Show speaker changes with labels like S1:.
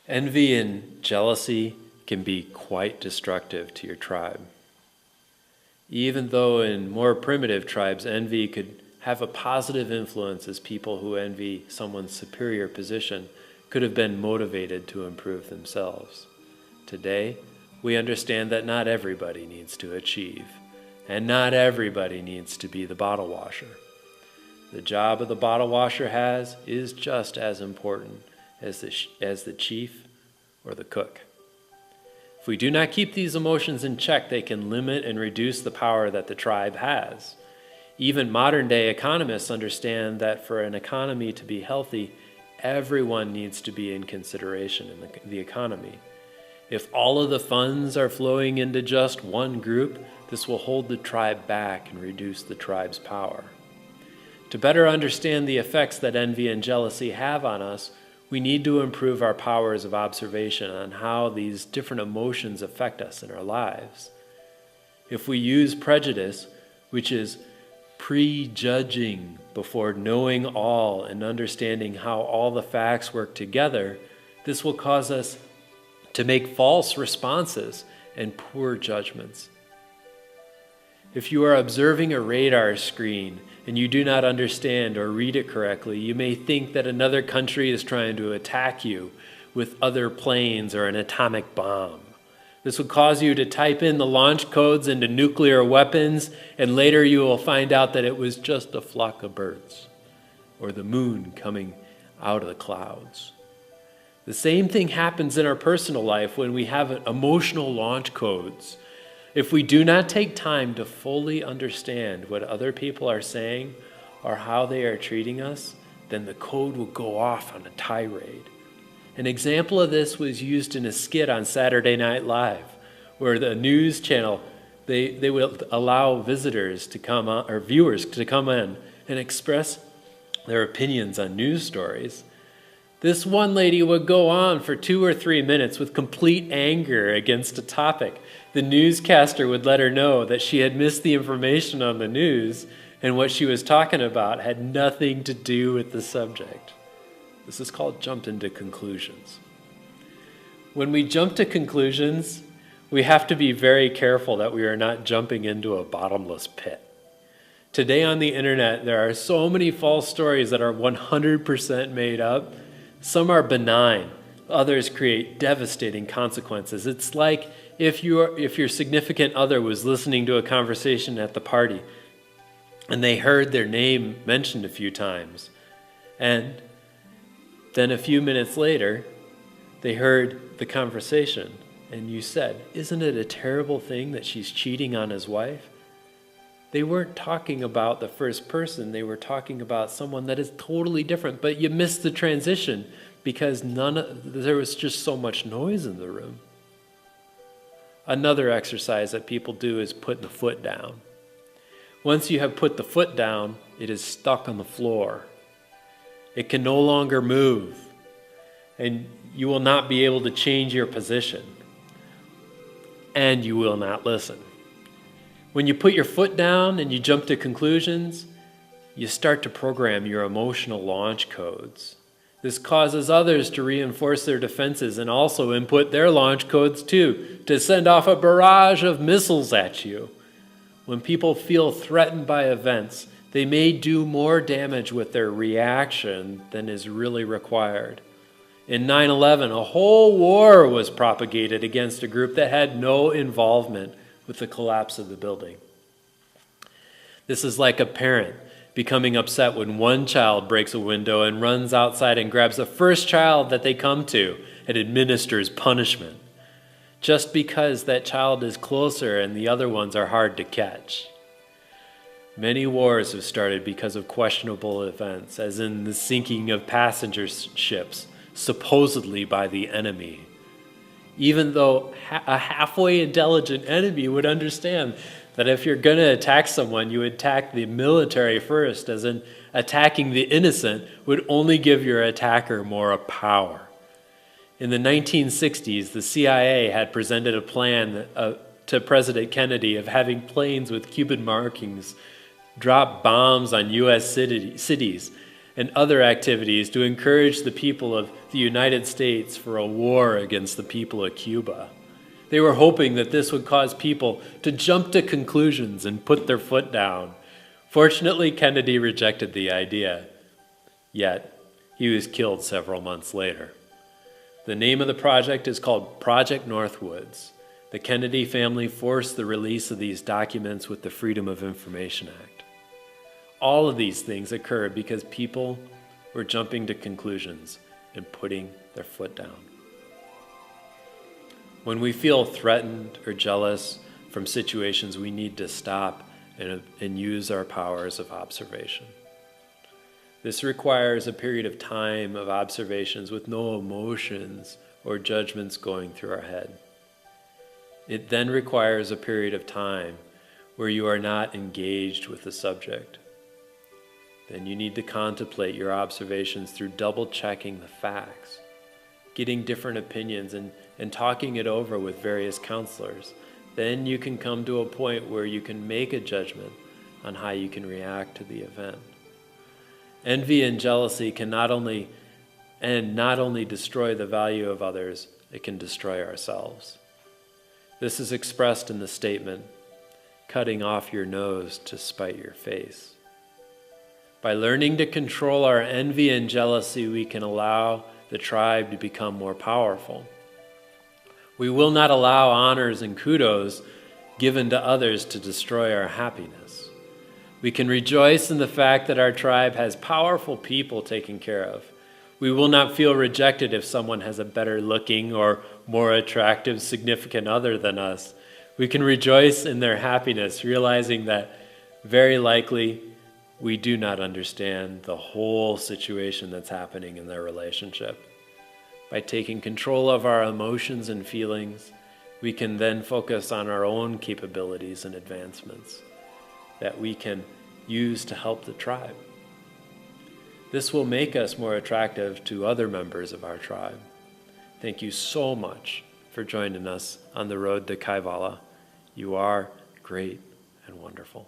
S1: Envy and jealousy can be quite destructive to your tribe. Even though in more primitive tribes, envy could have a positive influence, as people who envy someone's superior position could have been motivated to improve themselves. Today, we understand that not everybody needs to achieve, and not everybody needs to be the bottle washer. The job of the bottle washer is just as important as the chief or the cook. If we do not keep these emotions in check, they can limit and reduce the power that the tribe has. Even modern-day economists understand that for an economy to be healthy, everyone needs to be in consideration in the economy. If all of the funds are flowing into just one group, this will hold the tribe back and reduce the tribe's power. To better understand the effects that envy and jealousy have on us, we need to improve our powers of observation on how these different emotions affect us in our lives. If we use prejudice, which is prejudging before knowing all and understanding how all the facts work together, this will cause us to make false responses and poor judgments. If you are observing a radar screen and you do not understand or read it correctly, you may think that another country is trying to attack you with other planes or an atomic bomb. This will cause you to type in the launch codes into nuclear weapons, and later you will find out that it was just a flock of birds or the moon coming out of the clouds. The same thing happens in our personal life when we have emotional launch codes. If we do not take time to fully understand what other people are saying or how they are treating us, then the code will go off on a tirade. An example of this was used in a skit on Saturday Night Live, where the news channel, they will allow visitors to come on, or viewers to come in and express their opinions on news stories. This one lady would go on for 2 or 3 minutes with complete anger against a topic. The newscaster would let her know that she had missed the information on the news and what she was talking about had nothing to do with the subject. This is called jumped into conclusions. When we jump to conclusions, we have to be very careful that we are not jumping into a bottomless pit. Today on the internet, there are so many false stories that are 100% made up. Some are benign, others create devastating consequences. It's like if your significant other was listening to a conversation at the party and they heard their name mentioned a few times, and then a few minutes later they heard the conversation and you said, "Isn't it a terrible thing that she's cheating on his wife?" They weren't talking about the first person, they were talking about someone that is totally different, but you missed the transition because there was just so much noise in the room. Another exercise that people do is putting the foot down. Once you have put the foot down, it is stuck on the floor. It can no longer move, and you will not be able to change your position, and you will not listen. When you put your foot down and you jump to conclusions, you start to program your emotional launch codes. This causes others to reinforce their defenses and also input their launch codes too, to send off a barrage of missiles at you. When people feel threatened by events, they may do more damage with their reaction than is really required. In 9/11, a whole war was propagated against a group that had no involvement with the collapse of the building. This is like a parent becoming upset when one child breaks a window and runs outside and grabs the first child that they come to and administers punishment, just because that child is closer and the other ones are hard to catch. Many wars have started because of questionable events, as in the sinking of passenger ships, supposedly by the enemy. Even though a halfway intelligent enemy would understand that if you're going to attack someone, you attack the military first, as in attacking the innocent would only give your attacker more power. In the 1960s, the CIA had presented a plan to President Kennedy of having planes with Cuban markings drop bombs on U.S. cities and other activities to encourage the people of the United States for a war against the people of Cuba. They were hoping that this would cause people to jump to conclusions and put their foot down. Fortunately, Kennedy rejected the idea, yet he was killed several months later. The name of the project is called Project Northwoods. The Kennedy family forced the release of these documents with the Freedom of Information Act. All of these things occurred because people were jumping to conclusions and putting their foot down. When we feel threatened or jealous from situations, we need to stop and use our powers of observation. This requires a period of time of observations with no emotions or judgments going through our head. It then requires a period of time where you are not engaged with the subject. Then you need to contemplate your observations through double-checking the facts, getting different opinions, and talking it over with various counselors. Then you can come to a point where you can make a judgment on how you can react to the event. Envy and jealousy can not only destroy the value of others, it can destroy ourselves. This is expressed in the statement, cutting off your nose to spite your face. By learning to control our envy and jealousy, we can allow the tribe to become more powerful. We will not allow honors and kudos given to others to destroy our happiness. We can rejoice in the fact that our tribe has powerful people taken care of. We will not feel rejected if someone has a better looking or more attractive significant other than us. We can rejoice in their happiness, realizing that very likely we do not understand the whole situation that's happening in their relationship. By taking control of our emotions and feelings, we can then focus on our own capabilities and advancements that we can use to help the tribe. This will make us more attractive to other members of our tribe. Thank you so much for joining us on the road to Kaivala. You are great and wonderful.